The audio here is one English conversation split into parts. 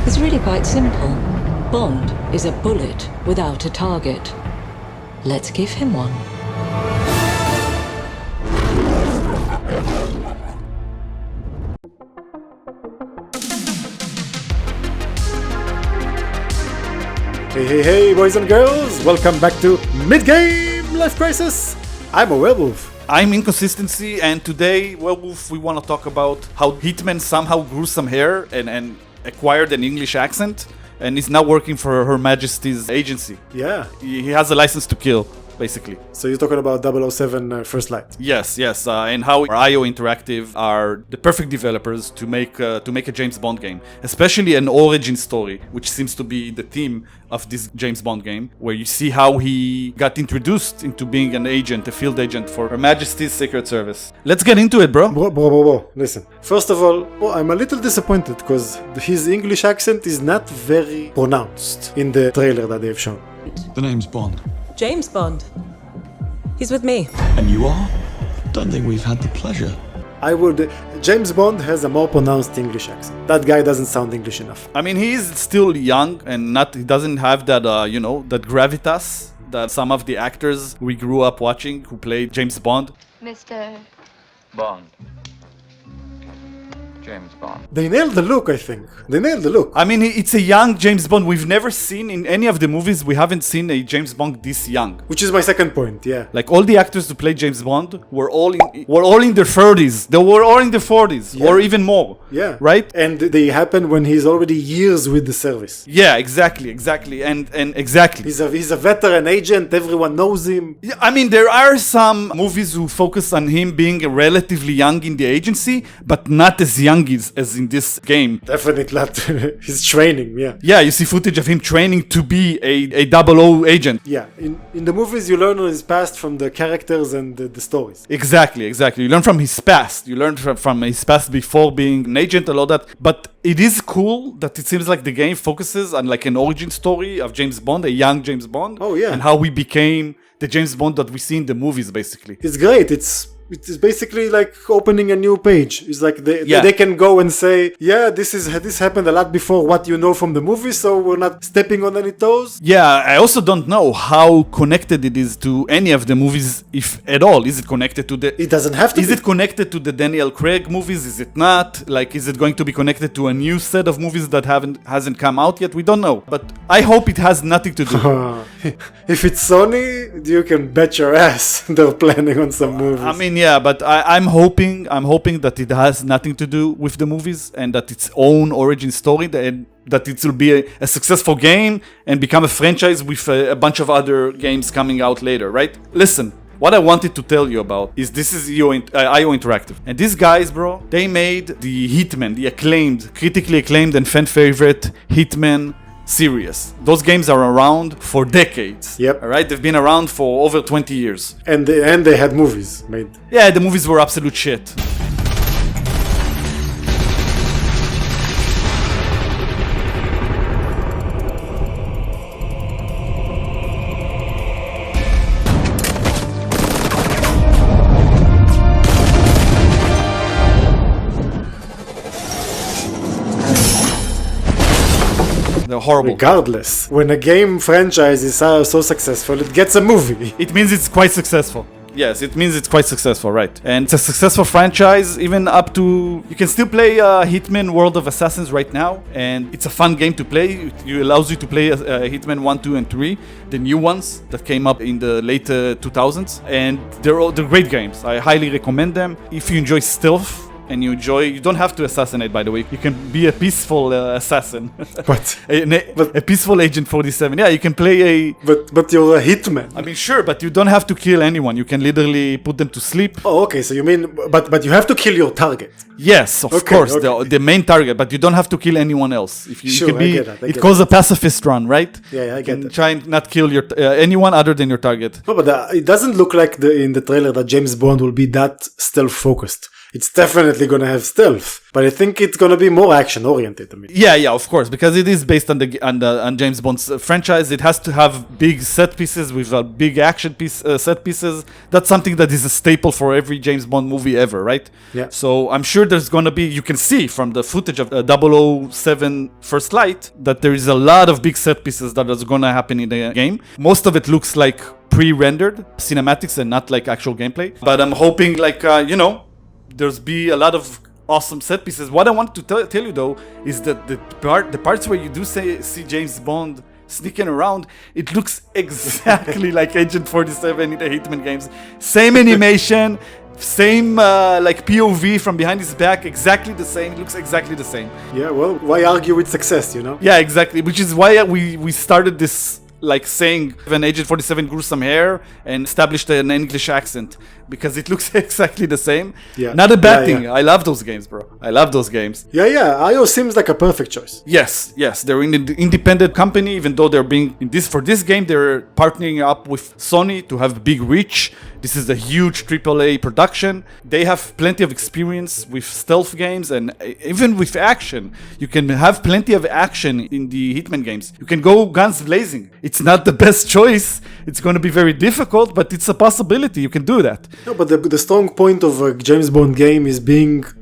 It's really quite simple. Bond is a bullet without a target. Let's give him one. Hey, boys and girls! Welcome back to Midgame Life Crisis! I'm a werewolf. I'm Inconsistency, and today, Werewolf, we want to talk about how Hitman somehow grew some hair and acquired an English accent, and is now working for Her Majesty's agency. Yeah. He has a license to kill, basically. So you're talking about 007 First Light. Yes, and how IOI Interactive are the perfect developers to make a James Bond game, especially an origin story, which seems to be the theme of this James Bond game, where you see how he got introduced into being an agent, a field agent for Her Majesty's Secret Service. Let's get into it, bro. Bro. Listen. First of all, I'm a little disappointed because his English accent is not very pronounced in the trailer that they've shown. The name's Bond. James Bond. He's with me. And you are? Don't think we've had the pleasure. James Bond has a more pronounced English accent. That guy doesn't sound English enough. I mean, he's still young and he doesn't have that, that gravitas that some of the actors we grew up watching who played James Bond. Mr. Bond. James Bond. They nailed the look, I think. They nailed the look. I mean, it's a young James Bond. We've never seen in any of the movies, we haven't seen a James Bond this young. Which is my second point, yeah. Like, all the actors who played James Bond were all in their 30s. They were all in their 40s, or even more. Yeah. Right? And they happen when he's already years with the service. Yeah, exactly. And exactly. He's a veteran agent, everyone knows him. Yeah, I mean, there are some movies who focus on him being relatively young in the agency, but not as young as in this game. Definitely not his training, yeah. Yeah, you see footage of him training to be a 00 agent. Yeah, in the movies you learn on his past from the characters and the stories. Exactly. You learn from his past. You learn from his past before being an agent and all that. But it is cool that it seems like the game focuses on like an origin story of James Bond, a young James Bond. Oh, yeah. And how we became the James Bond that we see in the movies, basically. It's great. It's basically like opening a new page. It's like they can go and say, yeah, this happened a lot before what you know from the movie, so we're not stepping on any toes. Yeah, I also don't know how connected it is to any of the movies, if at all. Is it connected to the... It doesn't have to Is it connected to the Daniel Craig movies? Is it not? Like, is it going to be connected to a new set of movies that hasn't come out yet? We don't know. But I hope it has nothing to do. If it's Sony, you can bet your ass they're planning on some movies. I mean, yeah, but I'm hoping that it has nothing to do with the movies and that its own origin story, that it will be a successful game and become a franchise with a bunch of other games coming out later, right? Listen, what I wanted to tell you about is this is IO Interactive. And these guys, bro, they made the Hitman, the critically acclaimed and fan favorite Hitman series. Those games are around for decades. Yep. All right, they've been around for over 20 years. And they had movies made. Yeah, the movies were absolute shit. They're horrible. Regardless, when a game franchise is so successful, it gets a movie. It means it's quite successful. Yes, it means it's quite successful, right? And it's a successful franchise, even up to... You can still play Hitman World of Assassins right now, and it's a fun game to play. It allows you to play Hitman 1, 2, and 3, the new ones that came up in the late 2000s, and they're great games. I highly recommend them. If you enjoy stealth, and you don't have to assassinate, by the way. You can be a peaceful assassin. What? a peaceful Agent 47. Yeah, you can play a... But you're a hitman. I mean, sure, but you don't have to kill anyone. You can literally put them to sleep. Oh, okay, so you mean... But you have to kill your target. Yes, of course, okay. The main target, but you don't have to kill anyone else. If you, sure, you can be, I get it calls a pacifist run, right? Yeah, I get it. Try and not kill your anyone other than your target. No, but it doesn't look like in the trailer that James Bond will be that stealth-focused. it's definitely gonna have stealth. But I think it's gonna be more action oriented. I mean, Yeah, of course, because it is based on James Bond's franchise. It has to have big set pieces with big action set pieces. That's something that is a staple for every James Bond movie ever, right? Yeah. So I'm sure there's gonna be. You can see from the footage of 007 First Light that there is a lot of big set pieces that is gonna happen in the game. Most of it looks like pre-rendered cinematics and not like actual gameplay. But I'm hoping there's be a lot of awesome set pieces. What I want to tell you though is that the parts where you do see James Bond sneaking around, it looks exactly like Agent 47 in the Hitman games. Same animation, same POV from behind his back, exactly the same. It looks exactly the same. yeah. Well, why argue with success? Yeah, exactly. Which is why we started this saying when Agent 47 grew some hair and established an English accent, because it looks exactly the same. Yeah. Not a bad Yeah, thing. yeah. I love those games, bro. I love those games. Yeah. IO seems like a perfect choice. Yes. They're an independent company, even though they're being for this game, they're partnering up with Sony to have big reach. This is a huge AAA production. They have plenty of experience with stealth games and even with action. You can have plenty of action in the Hitman games. You can go guns blazing. It's not the best choice. It's going to be very difficult, but it's a possibility. You can do that. No, but the strong point of a James Bond game is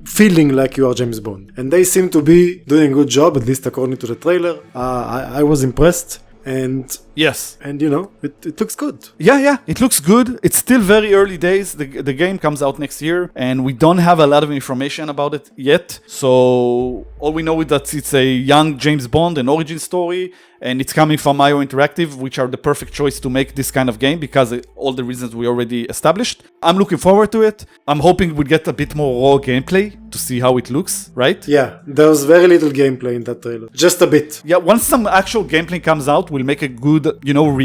feeling like you are James Bond. And they seem to be doing a good job, at least according to the trailer. I was impressed. And Yes. it looks good. Yeah, it looks good. It's still very early days. The game comes out next year, and we don't have a lot of information about it yet. So all we know is that it's a young James Bond, an origin story, and it's coming from IO Interactive, which are the perfect choice to make this kind of game because of all the reasons we already established. I'm looking forward to it. I'm hoping we get a bit more raw gameplay to see how it looks, right? Yeah, there's very little gameplay in that trailer. Just a bit. Yeah, once some actual gameplay comes out, we'll make a good,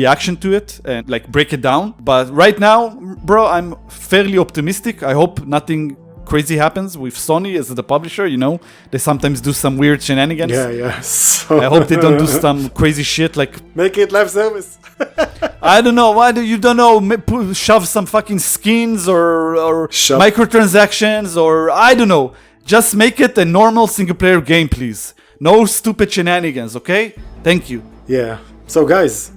reaction to it and break it down. But right now, bro, I'm fairly optimistic. I hope nothing crazy happens with Sony as the publisher. They sometimes do some weird shenanigans. Yeah. So I hope they don't do some crazy shit make it live service. I don't know. Why do you don't know? Shove some fucking skins or Shove. microtransactions or I don't know. Just make it a normal single player game, please. No stupid shenanigans, okay? Thank you. Yeah. So guys,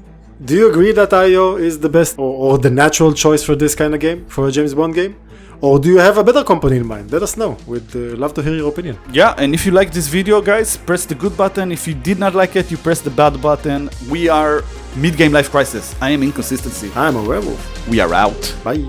do you agree that IO is the best or the natural choice for this kind of game, for a James Bond game? Or do you have a better company in mind? Let us know. We'd love to hear your opinion. Yeah, and if you like this video, guys, press the good button. If you did not like it, you press the bad button. We are Midgame Life Crisis. I am Inconsistency. I'm a werewolf. We are out. Bye.